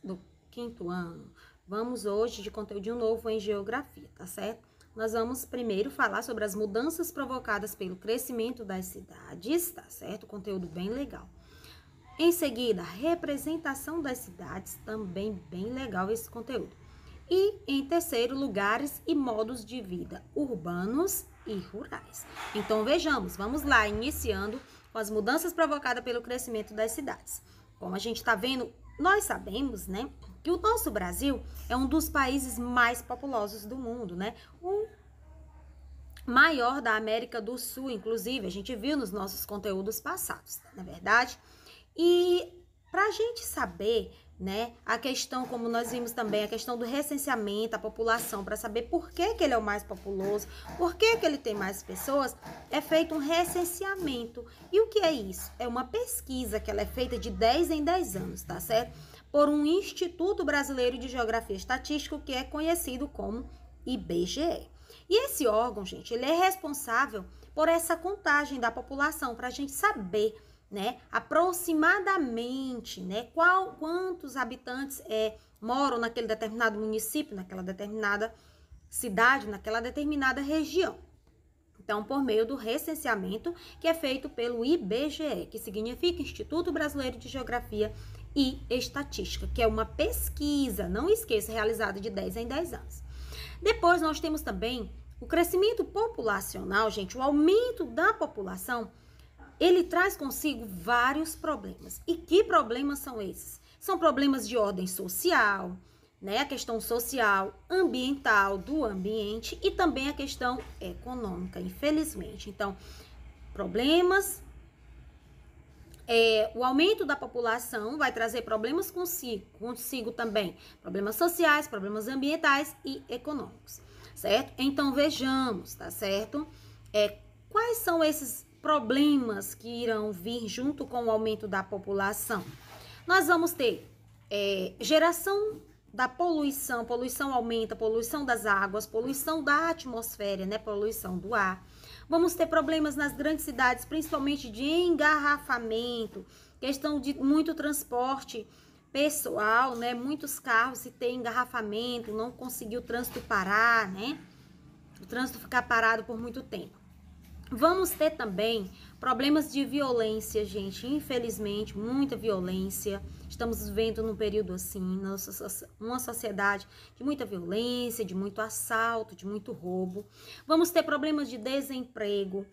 do quinto ano, vamos hoje de conteúdo novo em geografia, tá certo? Nós vamos primeiro falar sobre as mudanças provocadas pelo crescimento das cidades, tá certo? Conteúdo bem legal. Em seguida, representação das cidades, também bem legal esse conteúdo. E em terceiro, lugares e modos de vida urbanos e rurais. Então vejamos, vamos lá, iniciando com as mudanças provocadas pelo crescimento das cidades. Como a gente está vendo, nós sabemos, né, que o nosso Brasil é um dos países mais populosos do mundo, né? O maior da América do Sul, inclusive, a gente viu nos nossos conteúdos passados, na verdade. E para a gente saber, né, a questão, como nós vimos também, a questão do recenseamento da população, para saber por que ele é o mais populoso, por que ele tem mais pessoas, é feito um recenseamento. E o que é isso? É uma pesquisa que ela é feita de 10 em 10 anos, tá certo? Por um Instituto Brasileiro de Geografia e Estatística, que é conhecido como IBGE. E esse órgão, gente, ele é responsável por essa contagem da população, para a gente saber, né, aproximadamente, né, quantos habitantes moram naquele determinado município, naquela determinada cidade, naquela determinada região. Então, por meio do recenseamento que é feito pelo IBGE, que significa Instituto Brasileiro de Geografia e Estatística, que é uma pesquisa, não esqueça, realizada de 10 em 10 anos. Depois nós temos também o crescimento populacional, gente, o aumento da população, ele traz consigo vários problemas. E que problemas são esses? São problemas de ordem social, né? A questão social, ambiental, do ambiente e também a questão econômica, infelizmente. Então, problemas, o aumento da população vai trazer problemas consigo também, problemas sociais, problemas ambientais e econômicos, certo? Então, vejamos, tá certo? Quais são esses problemas que irão vir junto com o aumento da população? Nós vamos ter geração da poluição, poluição aumenta, poluição das águas, poluição da atmosfera, né? Poluição do ar. Vamos ter problemas nas grandes cidades, principalmente de engarrafamento, questão de muito transporte pessoal, né? Muitos carros, se tem engarrafamento, não conseguiu o trânsito parar, né? O trânsito ficar parado por muito tempo. Vamos ter também problemas de violência, gente, infelizmente, muita violência. Estamos vivendo num período assim, uma sociedade de muita violência, de muito assalto, de muito roubo. Vamos ter problemas de desemprego.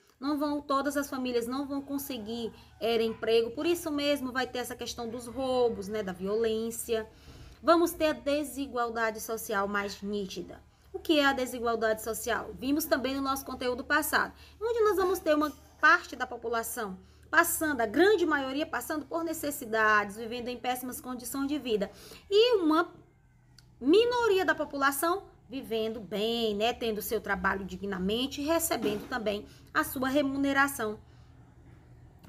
Todas as famílias não vão conseguir emprego, por isso mesmo vai ter essa questão dos roubos, né, da violência. Vamos ter a desigualdade social mais nítida. O que é a desigualdade social? Vimos também no nosso conteúdo passado, onde nós vamos ter uma parte da população passando, a grande maioria passando por necessidades, vivendo em péssimas condições de vida, e uma minoria da população vivendo bem, né, tendo seu trabalho dignamente e recebendo também a sua remuneração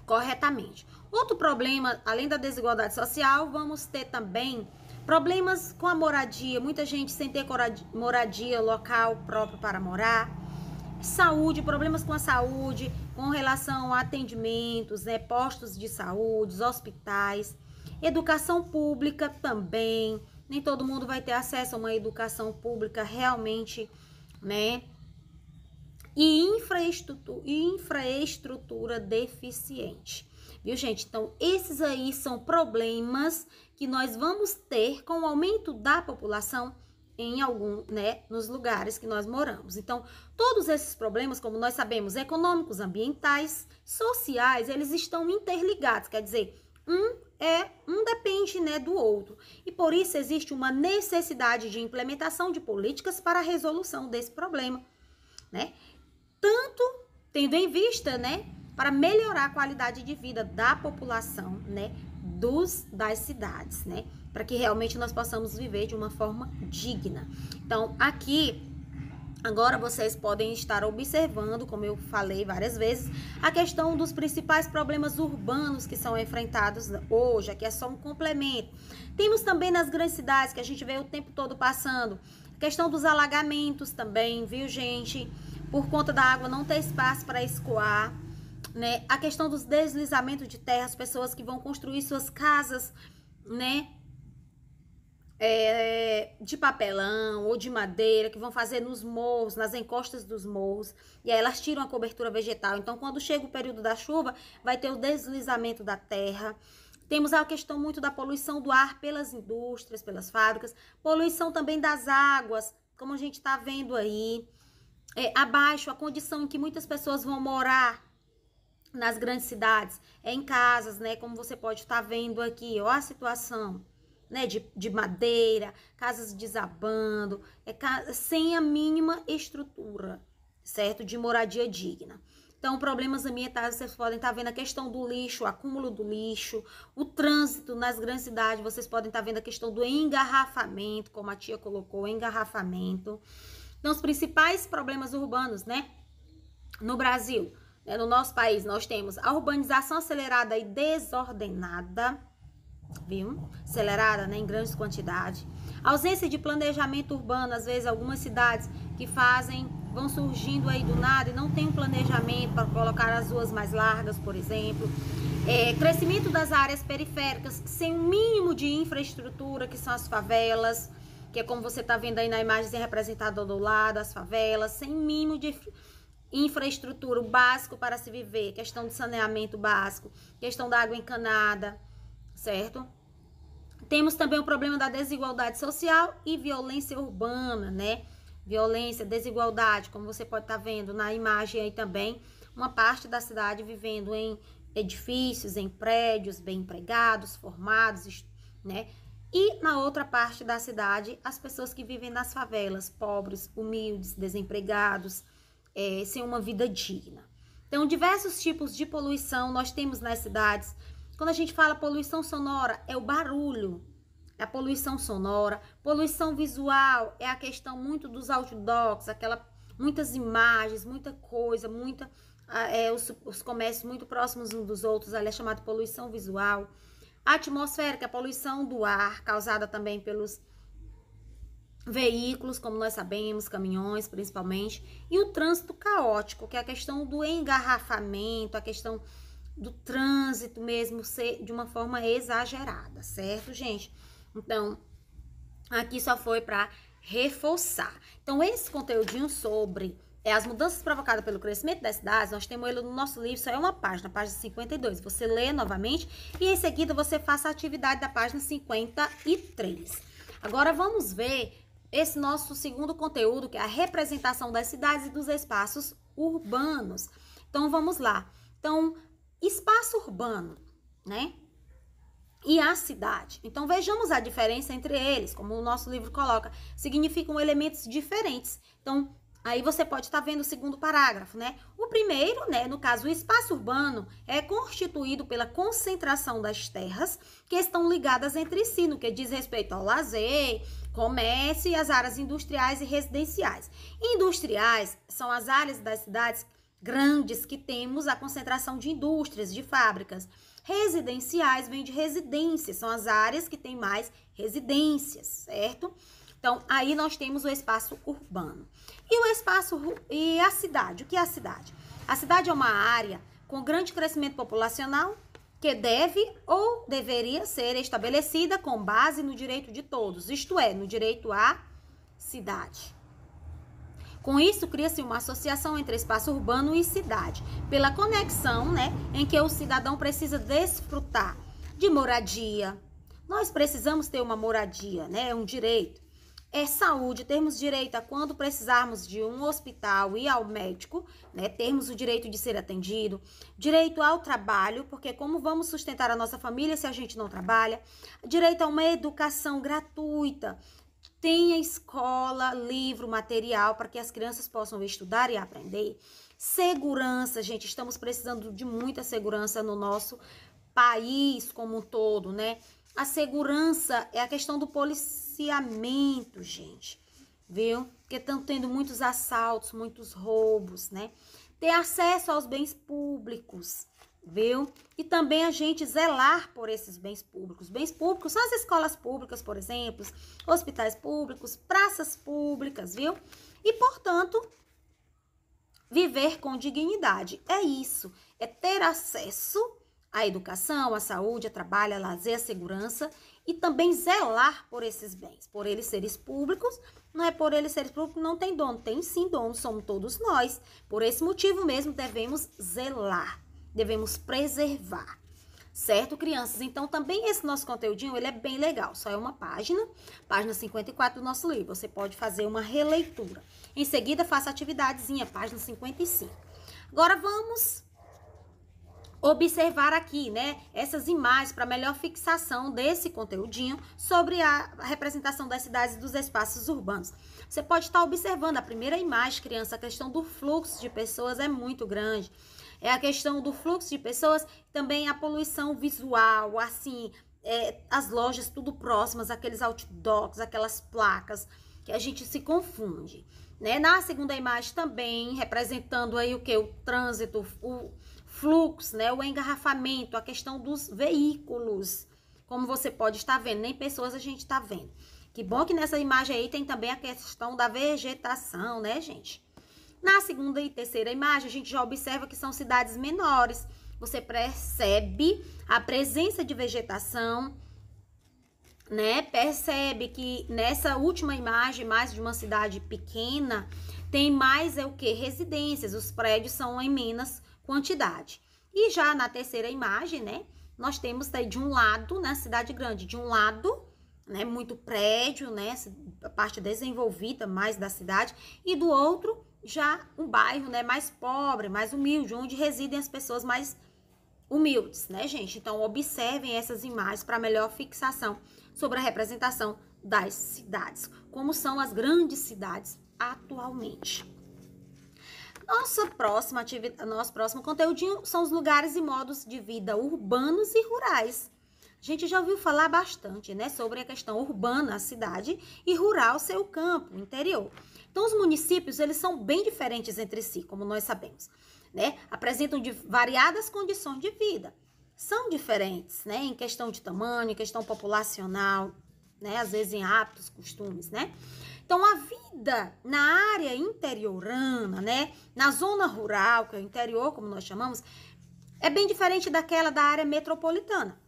corretamente. Outro problema, além da desigualdade social, vamos ter também problemas com a moradia, muita gente sem ter moradia local próprio para morar. Saúde, problemas com a saúde, com relação a atendimentos, né, postos de saúde, hospitais. Educação pública também, nem todo mundo vai ter acesso a uma educação pública realmente, né? E infraestrutura deficiente. Viu, gente? Então, esses aí são problemas que nós vamos ter com o aumento da população nos lugares que nós moramos. Então, todos esses problemas, como nós sabemos, econômicos, ambientais, sociais, eles estão interligados, quer dizer, um depende, né, do outro. E por isso existe uma necessidade de implementação de políticas para a resolução desse problema, né? Tanto tendo em vista, né, para melhorar a qualidade de vida da população, né, das cidades, né, para que realmente nós possamos viver de uma forma digna. Então, aqui, agora vocês podem estar observando, como eu falei várias vezes, a questão dos principais problemas urbanos que são enfrentados hoje, aqui é só um complemento. Temos também nas grandes cidades, que a gente vê o tempo todo passando, a questão dos alagamentos também, viu, gente? Por conta da água não ter espaço para escoar, né? A questão dos deslizamentos de terra, as pessoas que vão construir suas casas, né, de papelão ou de madeira, que vão fazer nos morros, nas encostas dos morros, e aí elas tiram a cobertura vegetal. Então, quando chega o período da chuva, vai ter o deslizamento da terra. Temos a questão muito da poluição do ar pelas indústrias, pelas fábricas, poluição também das águas, como a gente está vendo aí. Abaixo, a condição em que muitas pessoas vão morar nas grandes cidades, em casas, né, como você pode estar vendo aqui, ó a situação, né, de madeira, casas desabando, sem a mínima estrutura, certo? De moradia digna. Então, problemas ambientais, vocês podem estar vendo a questão do lixo, o acúmulo do lixo, o trânsito nas grandes cidades, vocês podem estar vendo a questão do engarrafamento, como a tia colocou, engarrafamento. Então, os principais problemas urbanos, né, no Brasil, né, no nosso país, nós temos a urbanização acelerada e desordenada, viu? Acelerada, né, em grandes quantidades. Ausência de planejamento urbano, às vezes algumas cidades que vão surgindo aí do nada e não tem um planejamento para colocar as ruas mais largas, por exemplo. Crescimento das áreas periféricas sem um mínimo de infraestrutura, que são as favelas, que é como você está vendo aí na imagem representada do lado, as favelas, sem mínimo de infraestrutura, o básico para se viver, questão de saneamento básico, questão da água encanada, certo? Temos também o problema da desigualdade social e violência urbana, né? Violência, desigualdade, como você pode estar vendo na imagem aí também, uma parte da cidade vivendo em edifícios, em prédios, bem empregados, formados, né? E na outra parte da cidade, as pessoas que vivem nas favelas, pobres, humildes, desempregados, sem uma vida digna. Então, diversos tipos de poluição nós temos nas cidades. Quando a gente fala poluição sonora, é o barulho, é a poluição sonora. Poluição visual é a questão muito dos outdoors, muitas imagens, muita coisa, os comércios muito próximos uns dos outros, ali é chamado poluição visual. A atmosférica, a poluição do ar, causada também pelos veículos, como nós sabemos, caminhões principalmente, e o trânsito caótico, que é a questão do engarrafamento, a questão do trânsito mesmo ser de uma forma exagerada, certo, gente? Então, aqui só foi para reforçar. Então, esse conteúdinho sobre as mudanças provocadas pelo crescimento das cidades, nós temos ele no nosso livro, só é uma página 52. Você lê novamente e em seguida você faça a atividade da página 53. Agora vamos ver esse nosso segundo conteúdo, que é a representação das cidades e dos espaços urbanos. Então vamos lá. Então, espaço urbano, né? E a cidade. Então, vejamos a diferença entre eles, como o nosso livro coloca. Significam elementos diferentes. Então, aí você pode estar vendo o segundo parágrafo, né? O primeiro, né, no caso, o espaço urbano é constituído pela concentração das terras que estão ligadas entre si, no que diz respeito ao lazer, comércio e as áreas industriais e residenciais. Industriais são as áreas das cidades grandes que temos a concentração de indústrias, de fábricas. Residenciais vem de residências, são as áreas que têm mais residências, certo? Então, aí nós temos o espaço urbano. E a cidade? O que é a cidade? A cidade é uma área com grande crescimento populacional que deve ou deveria ser estabelecida com base no direito de todos, isto é, no direito à cidade. Com isso, cria-se uma associação entre espaço urbano e cidade, pela conexão, né, em que o cidadão precisa desfrutar de moradia. Nós precisamos ter uma moradia, né, é um direito. Saúde, termos direito a quando precisarmos de um hospital e ao médico, né, termos o direito de ser atendido, direito ao trabalho, porque como vamos sustentar a nossa família se a gente não trabalha, direito a uma educação gratuita, tenha escola, livro, material para que as crianças possam estudar e aprender. Segurança, gente, estamos precisando de muita segurança no nosso país como um todo, né? A segurança é a questão do policiamento, gente, viu? Porque estão tendo muitos assaltos, muitos roubos, né? Ter acesso aos bens públicos, viu? E também a gente zelar por esses bens públicos. Bens públicos são as escolas públicas, por exemplo, hospitais públicos, praças públicas, viu? E, portanto, viver com dignidade. É isso, é ter acesso à educação, à saúde, ao trabalho, ao lazer, à segurança e também zelar por esses bens, por eles serem públicos. Não é por eles serem públicos, não tem dono, tem sim dono, somos todos nós. Por esse motivo mesmo, devemos zelar, devemos preservar. Certo, crianças? Então, também esse nosso conteúdinho, ele é bem legal. Só é uma página, página 54 do nosso livro. Você pode fazer uma releitura. Em seguida, faça a atividadezinha, página 55. Agora, vamos observar aqui, né, essas imagens para melhor fixação desse conteúdinho sobre a representação das cidades e dos espaços urbanos. Você pode estar observando a primeira imagem, criança, a questão do fluxo de pessoas é muito grande. É a questão do fluxo de pessoas, também a poluição visual, assim, as lojas tudo próximas, aqueles outdoors, aquelas placas, que a gente se confunde, né? Na segunda imagem também, representando aí o que? O trânsito, o fluxo, né? O engarrafamento, a questão dos veículos. Como você pode estar vendo, nem pessoas a gente está vendo. Que bom que nessa imagem aí tem também a questão da vegetação, né, gente? Na segunda e terceira imagem, a gente já observa que são cidades menores. Você percebe a presença de vegetação, né? Percebe que nessa última imagem, mais de uma cidade pequena, tem mais o que? Residências. Os prédios são em menos quantidade. E já na terceira imagem, né? Nós temos aí de um lado, né? Cidade grande, de um lado, né? Muito prédio, né? A parte desenvolvida mais da cidade. E do outro, já um bairro, né? Mais pobre, mais humilde, onde residem as pessoas mais humildes, né, gente? Então, observem essas imagens para melhor fixação sobre a representação das cidades, como são as grandes cidades atualmente. Nosso próximo conteúdinho são os lugares e modos de vida urbanos e rurais. A gente já ouviu falar bastante, né, sobre a questão urbana, a cidade, e rural, seu campo, o interior. Então, os municípios, eles são bem diferentes entre si, como nós sabemos, né? Apresentam variadas condições de vida. São diferentes, né, em questão de tamanho, em questão populacional, né, às vezes em hábitos, costumes, né? Então, a vida na área interiorana, né, na zona rural, que é o interior, como nós chamamos, é bem diferente daquela da área metropolitana,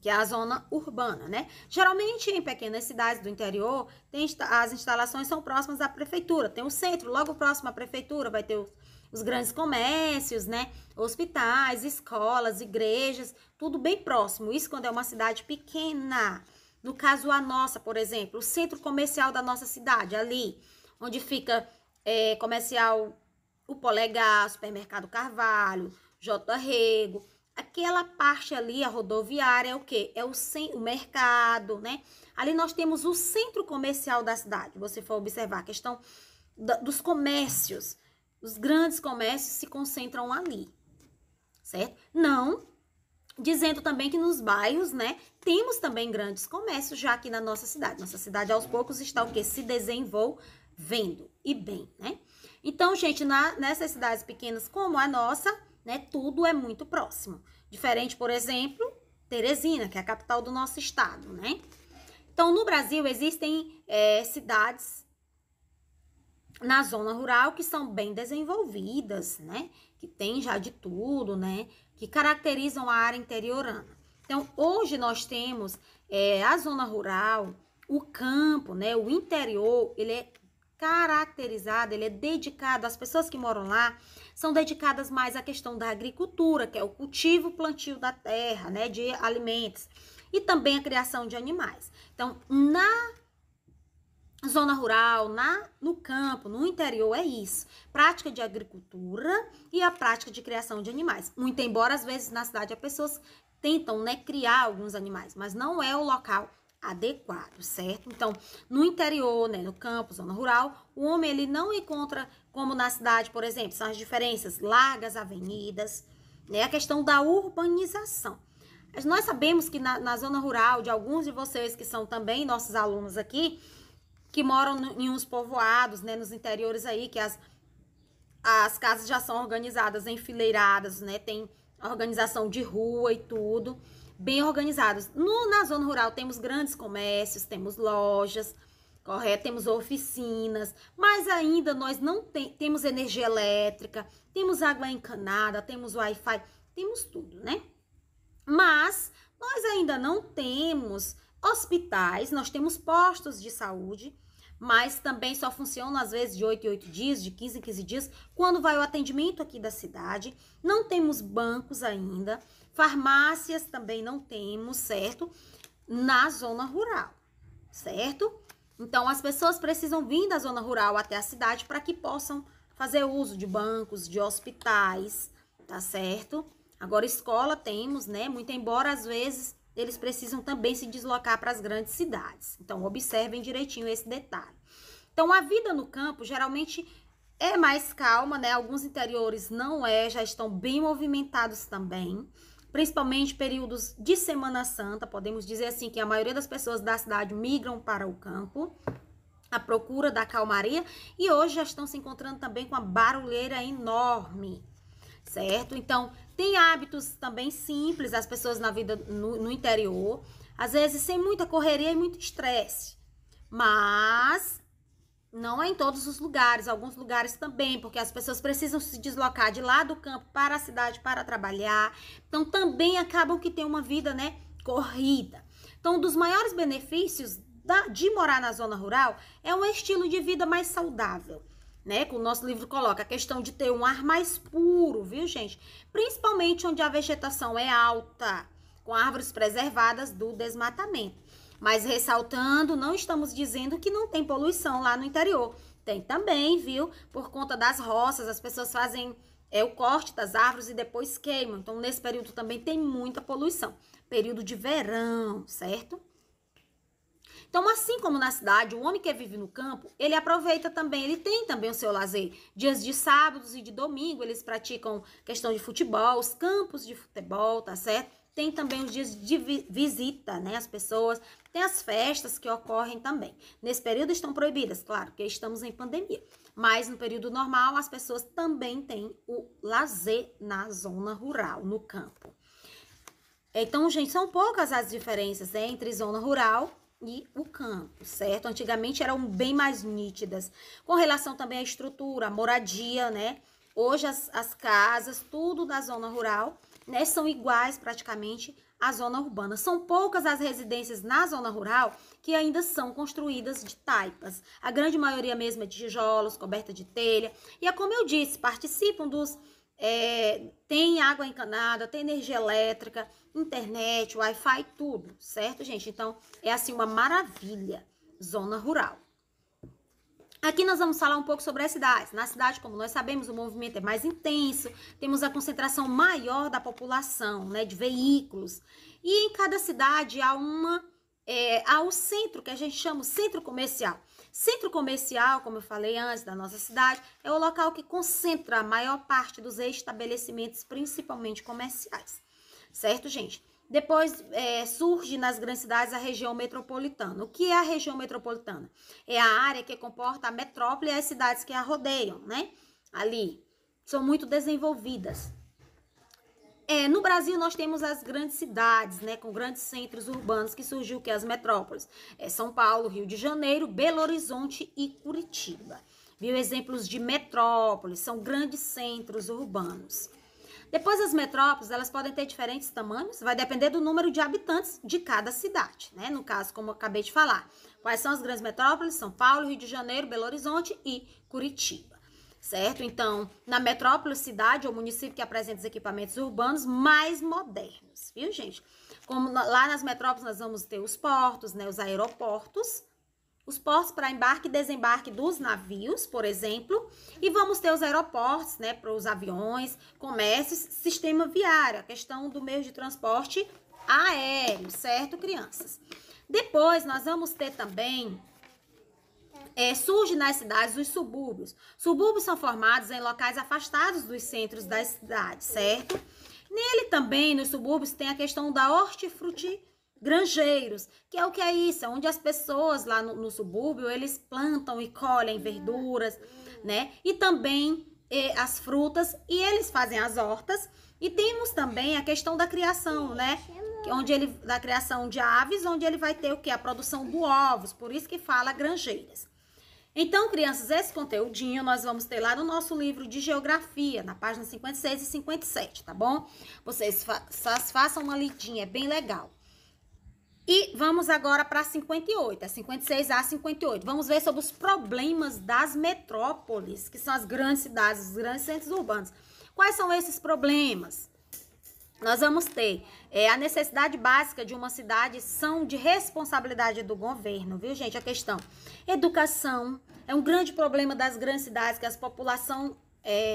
que é a zona urbana, né? Geralmente, em pequenas cidades do interior, as instalações são próximas à prefeitura. Tem o centro, logo próximo à prefeitura, vai ter os grandes comércios, né? Hospitais, escolas, igrejas, tudo bem próximo. Isso quando é uma cidade pequena. No caso, a nossa, por exemplo, o centro comercial da nossa cidade, ali, onde fica comercial o Polegar, Supermercado Carvalho, J. Rego, aquela parte ali, a rodoviária, é o quê? É o mercado, né? Ali nós temos o centro comercial da cidade. Você for observar a questão dos comércios. Os grandes comércios se concentram ali, certo? Não dizendo também que nos bairros, né, temos também grandes comércios já aqui na nossa cidade. Nossa cidade, aos poucos, está o quê? Se desenvolvendo e bem, né? Então, gente, nessas cidades pequenas como a nossa, né, tudo é muito próximo. Diferente, por exemplo, Teresina, que é a capital do nosso estado, né? Então, no Brasil, existem cidades na zona rural que são bem desenvolvidas, né? Que tem já de tudo, né? Que caracterizam a área interiorana. Então, hoje nós temos a zona rural, o campo, né? O interior, ele é caracterizado, ele é dedicado, as pessoas que moram lá são dedicadas mais à questão da agricultura, que é o cultivo, plantio da terra, né? De alimentos. E também a criação de animais. Então, na zona rural, no campo, no interior, é isso. Prática de agricultura e a prática de criação de animais. Muito embora, às vezes, na cidade, as pessoas tentam, né, criar alguns animais, mas não é o local adequado, certo? Então, no interior, né, no campo, zona rural, o homem, ele não encontra, como na cidade, por exemplo, são as diferenças, largas avenidas, né, a questão da urbanização. Nós sabemos que na zona rural, de alguns de vocês que são também nossos alunos aqui, que moram em uns povoados, né, nos interiores aí, que as casas já são organizadas, enfileiradas, né, tem organização de rua e tudo, bem organizados. Na zona rural temos grandes comércios, temos lojas, correto? Temos oficinas, mas ainda nós não temos energia elétrica, temos água encanada, temos Wi-Fi, temos tudo, né? Mas Nós ainda não temos hospitais, nós temos postos de saúde, mas também só funcionam às vezes de 8 em 8 dias, de 15 em 15 dias, quando vai o atendimento aqui da cidade. Não temos bancos ainda, farmácias também não temos, certo? Na zona rural, certo? Então, as pessoas precisam vir da zona rural até a cidade para que possam fazer uso de bancos, de hospitais, tá certo? Agora, escola temos, né? Muito embora, às vezes, eles precisam também se deslocar para as grandes cidades. Então, observem direitinho esse detalhe. Então, a vida no campo, geralmente, é mais calma, né? Alguns interiores não já estão bem movimentados também. Principalmente períodos de Semana Santa, podemos dizer assim que a maioria das pessoas da cidade migram para o campo, à procura da calmaria, e hoje já estão se encontrando também com a barulheira enorme, certo? Então, tem hábitos também simples, as pessoas na vida no interior, às vezes sem muita correria e muito estresse, mas não é em todos os lugares, alguns lugares também, porque as pessoas precisam se deslocar de lá do campo para a cidade para trabalhar. Então, também acabam que tem uma vida, né, corrida. Então, um dos maiores benefícios de morar na zona rural é um estilo de vida mais saudável, né? Que o nosso livro coloca a questão de ter um ar mais puro, viu, gente? Principalmente onde a vegetação é alta, com árvores preservadas do desmatamento. Mas ressaltando, não estamos dizendo que não tem poluição lá no interior. Tem também, viu? Por conta das roças, as pessoas fazem o corte das árvores e depois queimam. Então, nesse período também tem muita poluição. Período de verão, certo? Então, assim como na cidade, o homem que vive no campo, ele aproveita também, ele tem também o seu lazer. Dias de sábados e de domingo, eles praticam questão de futebol, os campos de futebol, tá certo? Tem também os dias de visita, né? As pessoas, tem as festas que ocorrem também. Nesse período estão proibidas, claro, porque estamos em pandemia. Mas no período normal, as pessoas também têm o lazer na zona rural, no campo. Então, gente, são poucas as diferenças, né, entre zona rural e o campo, certo? Antigamente eram bem mais nítidas. Com relação também à estrutura, à moradia, né? Hoje as casas, tudo da zona rural, né, são iguais praticamente à zona urbana. São poucas as residências na zona rural que ainda são construídas de taipas. A grande maioria mesmo é de tijolos, coberta de telha. E é como eu disse, participam dos... tem água encanada, tem energia elétrica, internet, Wi-Fi, tudo, certo, gente? Então, é assim uma maravilha, zona rural. Aqui nós vamos falar um pouco sobre as cidades. Na cidade, como nós sabemos, o movimento é mais intenso, temos a concentração maior da população, né, de veículos. E em cada cidade há o centro, que a gente chama de centro comercial. Centro comercial, como eu falei antes, da nossa cidade, é o local que concentra a maior parte dos estabelecimentos, principalmente comerciais. Certo, gente? Depois surge nas grandes cidades a região metropolitana. O que é a região metropolitana? É a área que comporta a metrópole e as cidades que a rodeiam, né? Ali, são muito desenvolvidas. No Brasil nós temos as grandes cidades, né, com grandes centros urbanos que surgiu que as metrópoles. São Paulo, Rio de Janeiro, Belo Horizonte e Curitiba. Viu? Exemplos de metrópoles, são grandes centros urbanos. Depois as metrópoles, elas podem ter diferentes tamanhos, vai depender do número de habitantes de cada cidade, né? No caso, como eu acabei de falar. Quais são as grandes metrópoles? São Paulo, Rio de Janeiro, Belo Horizonte e Curitiba. Certo? Então, na metrópole, cidade ou município que apresenta os equipamentos urbanos mais modernos, viu, gente? Como lá nas metrópoles nós vamos ter os portos, né, os aeroportos, os portos para embarque e desembarque dos navios, por exemplo, e vamos ter os aeroportos, né, para os aviões, comércios, sistema viário, a questão do meio de transporte aéreo, certo, crianças? Depois nós vamos ter também... surge nas cidades os subúrbios. Subúrbios são formados em locais afastados dos centros das cidades, certo? Nele também, nos subúrbios, tem a questão da hortifruti granjeiros, que é isso? É onde as pessoas lá no subúrbio, eles plantam e colhem verduras, né? E também as frutas, e eles fazem as hortas. E temos também a questão da criação, né? Da criação de aves, onde ele vai ter o que? A produção de ovos, por isso que fala granjeiras. Então, crianças, esse conteúdinho nós vamos ter lá no nosso livro de geografia, na página 56 e 57, tá bom? Vocês façam uma lidinha, é bem legal. E vamos agora para 58, a 56 a 58. Vamos ver sobre os problemas das metrópoles, que são as grandes cidades, os grandes centros urbanos. Quais são esses problemas? Nós vamos ter a necessidade básica de uma cidade são de responsabilidade do governo, viu, gente? A questão educação é um grande problema das grandes cidades que as população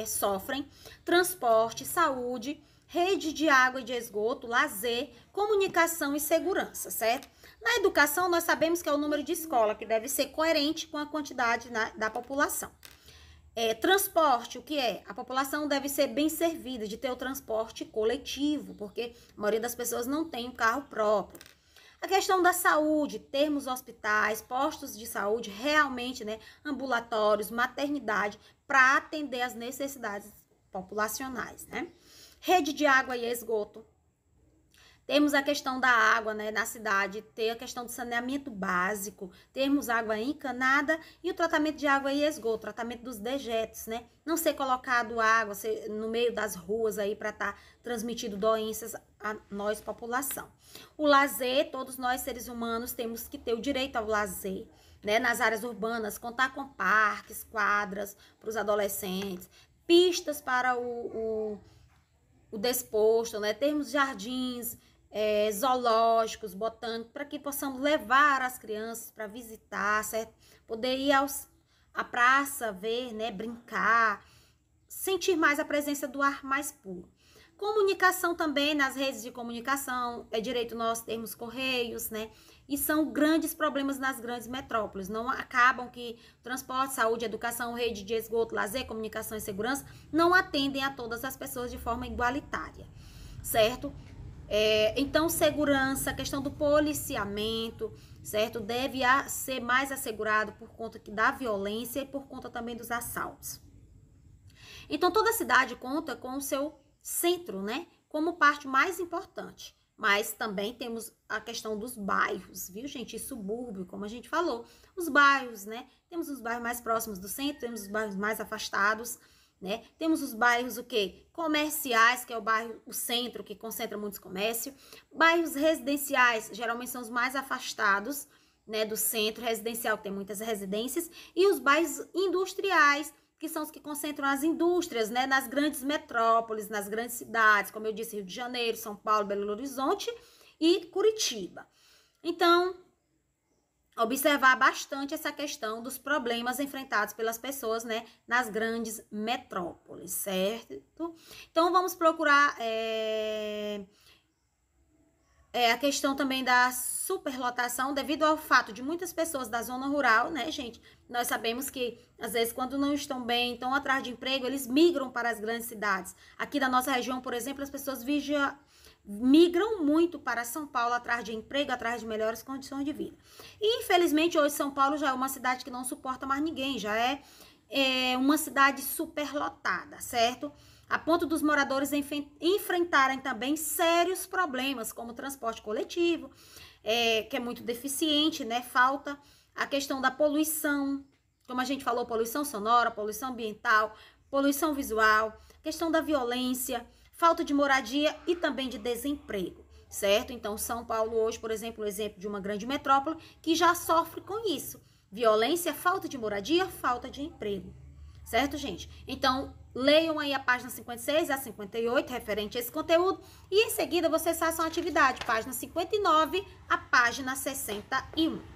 sofrem. Transporte, saúde, rede de água e de esgoto, lazer, comunicação e segurança, certo? Na educação, nós sabemos que é o número de escola, que deve ser coerente com a quantidade da população. Transporte, o que é? A população deve ser bem servida de ter o transporte coletivo, porque a maioria das pessoas não tem um carro próprio. A questão da saúde, termos hospitais, postos de saúde, realmente, né, ambulatórios, maternidade, para atender as necessidades populacionais, né? Rede de água e esgoto. Temos a questão da água, né, na cidade, ter a questão do saneamento básico, termos água encanada e o tratamento de água e esgoto, tratamento dos dejetos, né? Não ser colocado água no meio das ruas aí para estar transmitindo doenças a nós, população. O lazer, todos nós seres humanos temos que ter o direito ao lazer, né? Nas áreas urbanas, contar com parques, quadras para os adolescentes, pistas para o desposto, né? Termos jardins, zoológicos, botânicos, para que possamos levar as crianças para visitar, certo? Poder ir à praça, ver, né? Brincar, sentir mais a presença do ar mais puro. Comunicação também, nas redes de comunicação, é direito nosso termos correios, né? E são grandes problemas nas grandes metrópoles. Não acabam que transporte, saúde, educação, rede de esgoto, lazer, comunicação e segurança não atendem a todas as pessoas de forma igualitária, certo? Então, segurança, questão do policiamento, certo? Deve ser mais assegurado por conta da violência e por conta também dos assaltos. Então, toda cidade conta com o seu centro, né? Como parte mais importante. Mas também temos a questão dos bairros, viu, gente? E subúrbio, como a gente falou. Os bairros, né? Temos os bairros mais próximos do centro, temos os bairros mais afastados, né? Temos os bairros, o quê? Comerciais, que é o bairro, o centro, que concentra muitos comércios. Bairros residenciais, geralmente são os mais afastados, né, do centro residencial, que tem muitas residências. E os bairros industriais, que são os que concentram as indústrias, né, nas grandes metrópoles, nas grandes cidades, como eu disse, Rio de Janeiro, São Paulo, Belo Horizonte e Curitiba. Então, observar bastante essa questão dos problemas enfrentados pelas pessoas, né, nas grandes metrópoles, certo? Então, vamos procurar a questão também da superlotação, devido ao fato de muitas pessoas da zona rural, né, gente? Nós sabemos que, às vezes, quando não estão bem, estão atrás de emprego, eles migram para as grandes cidades. Aqui da nossa região, por exemplo, as pessoas migram muito para São Paulo atrás de emprego, atrás de melhores condições de vida. E, infelizmente, hoje São Paulo já é uma cidade que não suporta mais ninguém, já é uma cidade superlotada, certo? A ponto dos moradores enfrentarem também sérios problemas, como transporte coletivo, que é muito deficiente, né? Falta a questão da poluição, como a gente falou, poluição sonora, poluição ambiental, poluição visual, questão da violência, falta de moradia e também de desemprego, certo? Então, São Paulo hoje, por exemplo, o exemplo de uma grande metrópole que já sofre com isso. Violência, falta de moradia, falta de emprego, certo, gente? Então, leiam aí a página 56 a 58, referente a esse conteúdo, e em seguida vocês façam a atividade, página 59 a página 61.